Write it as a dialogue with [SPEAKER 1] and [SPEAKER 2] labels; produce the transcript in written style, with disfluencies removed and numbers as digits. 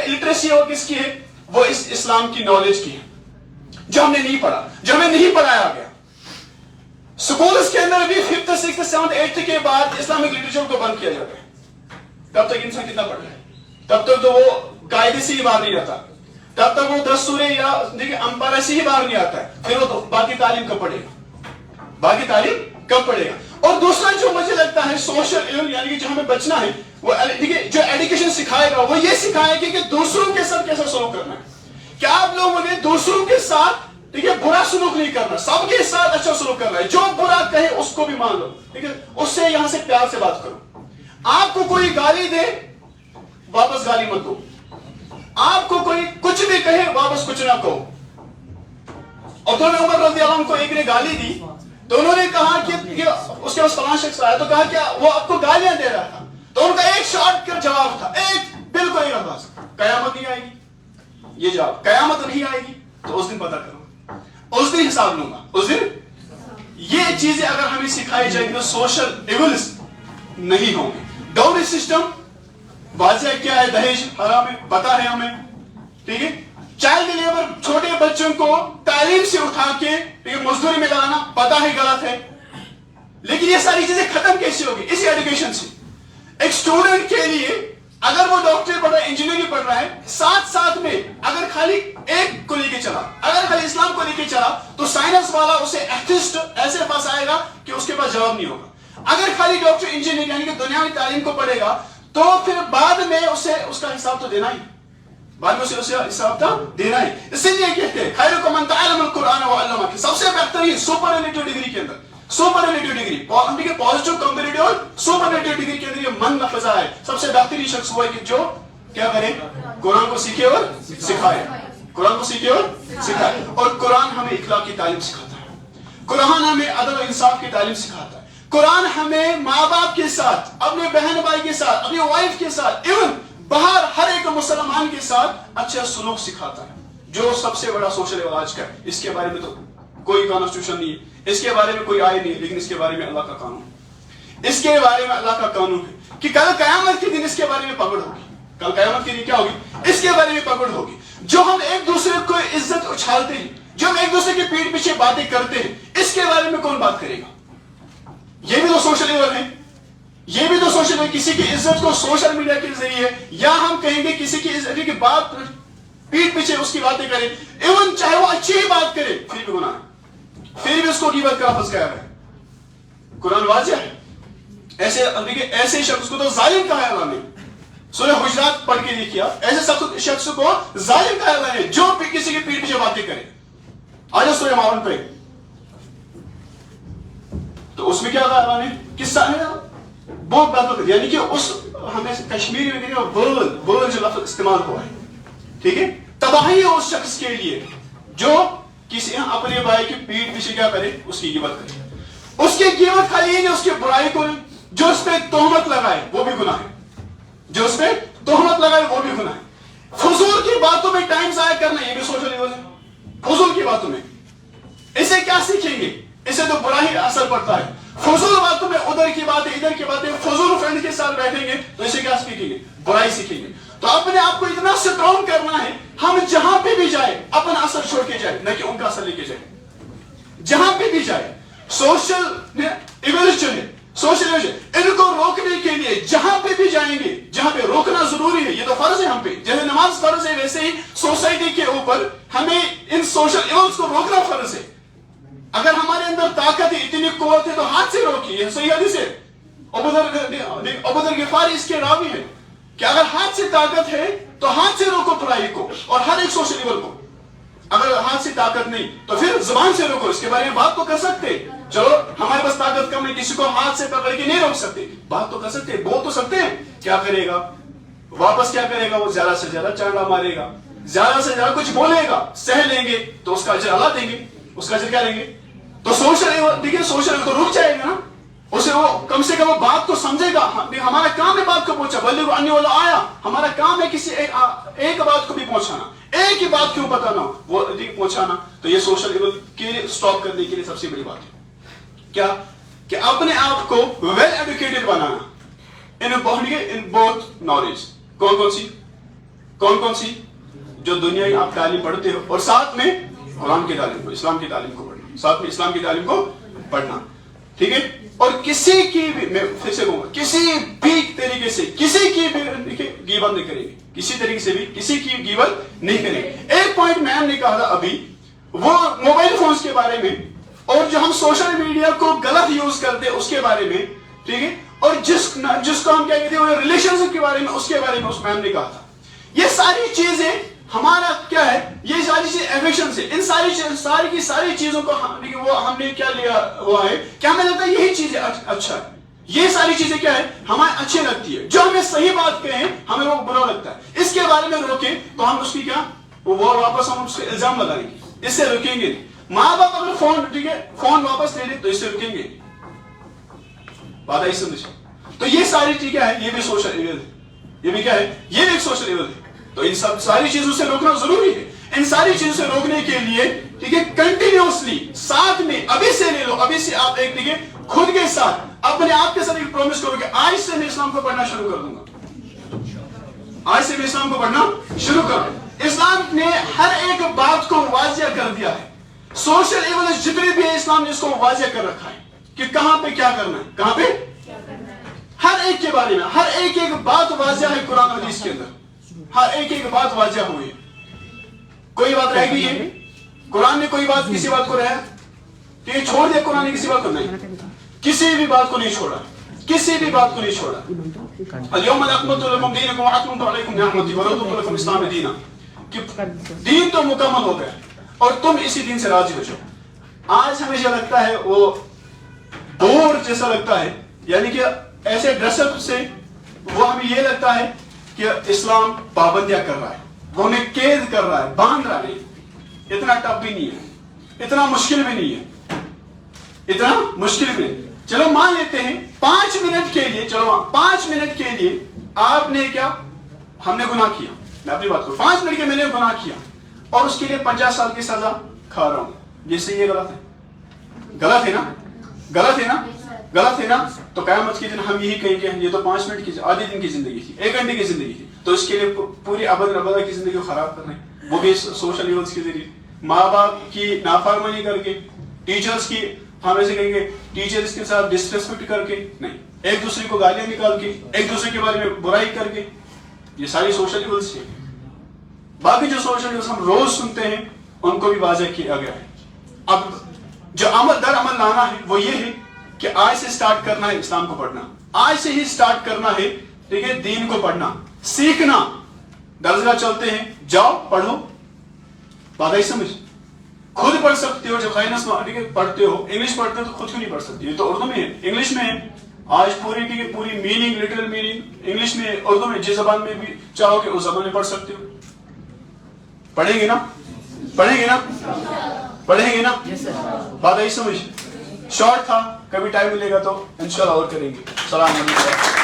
[SPEAKER 1] Literacy और किसकी है? वो इस इस्लाम की नॉलेज की है, जो हमने नहीं पढ़ा, जो हमें नहीं पढ़ाया गया। स्कूल्स के अंदर भी 5th 6th 7th 8th के बाद इस्लामिक लिटरेचर को बंद किया जाता है। तब तक इंसान कितना पढ़ रहा है? तब तक तो वो कायदे से ही बाहर नहीं आता, तब तक वो 10 सूरे या देखिए अंपारा से ही बाहर नहीं आता है। फिर वो तो बाकी तालीम कब पढ़ेगा? बाकी तालीम कब पढ़ेगा? और दूसरा जो मुझे लगता है सोशल इल्म, यानी कि जो हमें बचना है, वो देखिए जो एजुकेशन सिखाएगा वो ये सिखाएगा कि दूसरों के साथ कैसा सलूक करना है। क्या आप लोगों ने दूसरों के साथ ठीक है बुरा सलूक नहीं करना, सबके साथ अच्छा सलूक करना है। जो बुरा कहे उसको भी मान लो, ठीक है, उससे यहां से प्यार से बात करो। आपको कोई गाली दे, वापस गाली मत दो। आपको कोई कुछ भी कहे, वापस कुछ ना कहो। अब्दुल उमर रज़ी अल्लाह अन्हु को एक ने गाली दी, तो उन्होंने कहा कि उसके पास फलां शख्स आया, तो कहा क्या वो आपको गालियां दे रहा था? तो उनका एक शॉर्टकट जवाब था, एक बिल्कुल एक अंदाज, कयामत नहीं आएगी। ये जवाब, कयामत नहीं आएगी तो उस दिन पता करूंगा, उस दिन हिसाब लूंगा, उस दिन। ये चीजें अगर हमें सिखाई जाएगी तो सोशल इविल्स नहीं होंगे। डाउरी सिस्टम वाज़ेह क्या है, दहेज हराम है, पता है हमें, ठीक है। चाइल्ड लेबर, छोटे बच्चों को तालीम से उठा के मजदूरी में लगाना, पता है गलत है। लेकिन ये सारी चीजें खत्म कैसे होगी? इसी एजुकेशन से। एक स्टूडेंट के लिए अगर वो डॉक्टर पढ़ रहा है, इंजीनियरिंग पढ़ रहा है, साथ साथ में अगर खाली एक को लेके चला, अगर खाली इस्लाम को लेके चला, तो साइंस वाला उसे एथिस्ट ऐसे पास आएगा कि उसके पास जवाब नहीं होगा। अगर खाली डॉक्टर इंजीनियर यानी कि दुनियावी तालीम को पढ़ेगा, तो फिर बाद में उसे उसका हिसाब तो देना ही, बाद में उसे हिसाब तो देना ही। इसीलिए कहते हैं खैरुकुम मन तअल्लमल कुरान व अल्लमा, सबसे बेहतरीन सुपरलेटिव डिग्री के अंदर, सुपरलेटिव डिग्री, पॉजिटिव, कंपैरेटिव और सुपरलेटिव डिग्री के अंदर ये मन लफ्ज़ है। सबसे बेहतरीन शख्स वो है कि जो क्या करे, कुरान को सीखे और सिखाए, कुरान को सीखे और सिखाए। और कुरान हमें इखलाक की तालीम सिखाता है, कुरान हमें अदल और इंसाफ की तालीम सिखाता है, कुरान हमें माँ बाप के साथ, अपने बहन भाई के साथ, अपनी वाइफ के साथ, इवन बाहर हर एक मुसलमान के साथ अच्छा सलूक सिखाता है, जो सबसे बड़ा सोशल इलाज का है। इसके बारे में तो कोई कॉन्स्टिट्यूशन नहीं है, इसके बारे में कोई आयत नहीं है, लेकिन इसके बारे में अल्लाह का कानून, इसके बारे में अल्लाह का कानून है कि कल कयामत के दिन इसके बारे में पकड़ होगी। कल कयामत के दिन क्या होगी? इसके बारे में पकड़ होगी। जो हम एक दूसरे को इज्जत उछालते हैं, जो हम एक दूसरे के पीठ पीछे बातें करते हैं, इसके बारे में कौन बात करेगा? ये भी तो सोशल इवल है, ये भी तो सोशल है। किसी की इज्जत को सोशल मीडिया के जरिए, या हम कहेंगे किसी की इज्जत की बात पीठ पीछे उसकी बातें करें, इवन चाहे वो अच्छी ही बात करे, फिर भी गुनाह है, फिर भी उसको गिबत का लफ्ज़ कहा है। कुरान वाज़ेह है। ऐसे ऐसे शख्स को तो जालिम कहा है अल्लाह ने। सूरह हुजरात पढ़ के देखिए, ऐसे शख्स को जालिम कहा है अल्लाह ने जो किसी के पीठ पीछे बातें करे। आज सूरह माउन पे तो उसमें क्या कहा अल्लाह ने? किस्सा है बहुत बेहतर, यानी कि उस हमें कश्मीरी में वर्ल जो लफ्ज़ इस्तेमाल हुआ है, ठीक है, तबाही है उस शख्स के लिए जो किसी अपने भाई की पीठ पीछे क्या करे, उसकी गिबत करे। उसकी गिबत खाली नहीं, उसकी बुराई को, जो उस पर तोहमत लगाए वो भी गुनाह है, जो उस पर तोहमत लगाए वो भी गुनाह है। फजूल की बातों में टाइम जाया करना, ये भी सोशल इवल है। फजूल की बातों में इसे क्या सीखेंगे? इसे तो बुरा ही असर पड़ता है। फजूल बातों में उधर की बातें, इधर की बातें, फजूल फ्रेंड के साथ बैठेंगे तो इसे क्या सीखेंगे? बुराई सीखेंगे। तो अपने आप को इतना स्ट्रॉन्ग करना है, हम जहां पे भी जाए अपना असर छोड़ के जाए, न कि उनका असर लेके जाए। जहां पे भी जाए सोशल इवोल्यूशन है, सोशल इवोल्यूशन, इनको रोकने के लिए जहां पे भी जाएंगे, जहां पे रोकना जरूरी है, ये तो फर्ज है हम पे, जैसे नमाज फर्ज है, वैसे ही सोसाइटी के ऊपर हमें इन सोशल इवल्स को रोकना फर्ज है। अगर हमारे अंदर ताकत है, इतनी कुव्वत है, तो हाथ से रोकिए। सही हदीस है, अबूदर गिफारी इसके रावी है कि अगर हाथ से ताकत है तो हाथ से रोको बुराई को और हर एक सोशल इवल को। अगर हाथ से ताकत नहीं तो फिर जुबान से रोको। इसके बारे में बात तो कर सकते, चलो हमारे पास ताकत कम है, किसी को हाथ से पकड़ के नहीं रोक सकते, बात तो कर सकते, बोल तो सकते हैं। क्या करेगा वापस? क्या करेगा वो? ज्यादा से ज्यादा चांडा मारेगा, ज्यादा से ज्यादा कुछ बोलेगा, सह लेंगे तो उसका अजर अल्लाह देंगे, उसका अजर क्या लेंगे? तो सोशल देखिए, सोशल तो रुक जाएगा ना, उसे वो कम से कम वो बात को समझेगा। हमारा काम है बात को पहुंचा, बल्ले को अन्य वाला आया, हमारा काम है किसी एक बात को भी पहुंचाना, एक ही बात क्यों बताना, वो पहुंचाना। तो ये सोशल इवल के स्टॉप करने के लिए सबसे बड़ी बात है क्या? कि अपने आप को well educated banana in both knowledge. कौन कौन सी? कौन कौन सी? जो दुनिया की आप तालीम पढ़ते हो, और साथ में कुरान की तालीम को, इस्लाम की तालीम को पढ़ना, साथ में इस्लाम की तालीम को पढ़ना, ठीक है? और किसी की भी, मैं फिर से कहूंगा, किसी भी तरीके से किसी की भी गीबत नहीं करेंगे, किसी तरीके से भी किसी की गीबत नहीं करेंगे। एक पॉइंट मैम ने कहा था अभी, वो मोबाइल फोन्स के बारे में, और जो हम सोशल मीडिया को गलत यूज करते हैं उसके बारे में, ठीक है? और जिसको हम क्या कहते हैं रिलेशनशिप के बारे में, उसके बारे में उस मैम ने कहा था। ये सारी चीजें हमारा क्या है, ये सारी चीजें एफेक्शन से, इन सारी की सारी चीजों को वो हमने क्या लिया हुआ है, क्या हमें लगता है यही चीजें अच्छा है, ये सारी चीजें क्या है हमें अच्छी लगती है, जो हमें सही बात कहें हमें वो बुरा लगता है। इसके बारे में रोके तो हम उसकी क्या वो वापस हम उसके इल्जाम लगाएंगे, इससे रुकेंगे। माँ बाप अगर फोन, ठीक है, फोन वापस ले ले तो इससे रुकेंगे, बात आई समझ? तो ये सारी चीजें है, ये भी सोशल इविल है, ये भी क्या है, ये भी एक सोशल इविल है। तो इन सब सारी चीजों से रोकना जरूरी है। इन सारी चीजों से रोकने के लिए, ठीक है, कंटिन्यूअसली साथ में अभी से ले लो, अभी से आप एक, ठीक है, खुद के साथ अपने आप के साथ एक प्रॉमिस करो कि आज से मैं इस्लाम को पढ़ना शुरू कर दूंगा, आज से मैं इस्लाम को पढ़ना शुरू कर। इस्लाम ने हर एक बात को वाजिया कर दिया है, सोशल इविल जितने भी है इस्लाम ने इसको वाजिया कर रखा है कि कहां पे क्या करना है, कहां पे हर एक के बारे में हर एक बात वाजिया है कुरान हदीस के अंदर, हर एक बात वाजिया हुई है। कोई बात रह गई है कुरान ने, कोई बात किसी बात को रहा, ठीक है, छोड़ दिया कुरान ने किसी बात को नहीं, किसी भी बात को नहीं छोड़ा, किसी भी बात को नहीं छोड़ा। अल-यौम अकमलतु लकुम दीनकुम व अतममतु अलैकुम निअमती व रदितु लकुम इस्लाम दीना, कि दीन तो मुकम्मल हो गया और तुम इसी दीन से राजी हो जाओ। आज हमें जो लगता है वो बोर जैसा लगता है, यानी कि ऐसे ड्रेसअप से वो हमें ये लगता है कि इस्लाम पाबंदियां कर रहा है, वो हमें कैद कर रहा है, बांध रहा है। इतना टफ भी नहीं है, इतना मुश्किल भी नहीं है, इतना मुश्किल भी नहीं। चलो मान लेते हैं 5 मिनट के लिए, चलो 5 मिनट के लिए आपने क्या, हमने गुनाह किया, मैं अपनी बात करूं, 5 मिनट के मैंने गुनाह किया और उसके लिए 50 साल की सजा खा रहा हूं, ये सही है गलत है? गलत है ना, गलत है ना, गलत है ना? तो क़यामत के दिन हम यही कहेंगे ये तो 5 मिनट की, आधे दिन की जिंदगी थी, 1 घंटे की जिंदगी थी, तो इसके लिए पूरी अबदा की जिंदगी को खराब कर रहे हैं, वो भी सोशल इवेंट्स के जरिए, माँ बाप की नाफरमानी करके, टीचर्स की, हम ऐसे कहेंगे टीचर्स के साथ डिसरेस्पेक्ट करके, नहीं, एक दूसरे को गालियां निकाल के, एक दूसरे के बारे में बुराई करके, ये सारी सोशल इवेंट्स है। बाकी जो सोशल इवेंट्स हम रोज सुनते हैं उनको भी वाज़ेह किया गया है। अब जो अमल दर अमल लाना है वो ये है कि आज से स्टार्ट करना है इस्लाम को पढ़ना, आज से ही स्टार्ट करना है, ठीक है, दीन को पढ़ना, सीखना। दरगाह चलते हैं, जाओ पढ़ो, बात आई समझ? खुद पढ़ सकते हो, जब साइंस पढ़ते हो, इंग्लिश पढ़ते हो तो खुद क्यों नहीं पढ़ सकते? ये तो उर्दू में है, इंग्लिश में है, आज पूरी की पूरी मीनिंग, लिटरल मीनिंग इंग्लिश में, उर्दू में, जिस जबान में भी चाहोगे उस जबान में पढ़ सकते हो। पढ़ेंगे ना, पढ़ेंगे ना, पढ़ेंगे ना, बात आई समझ? शॉर्ट था, कभी टाइम मिलेगा तो इंशाल्लाह और करेंगे। सलाम अलैकुम।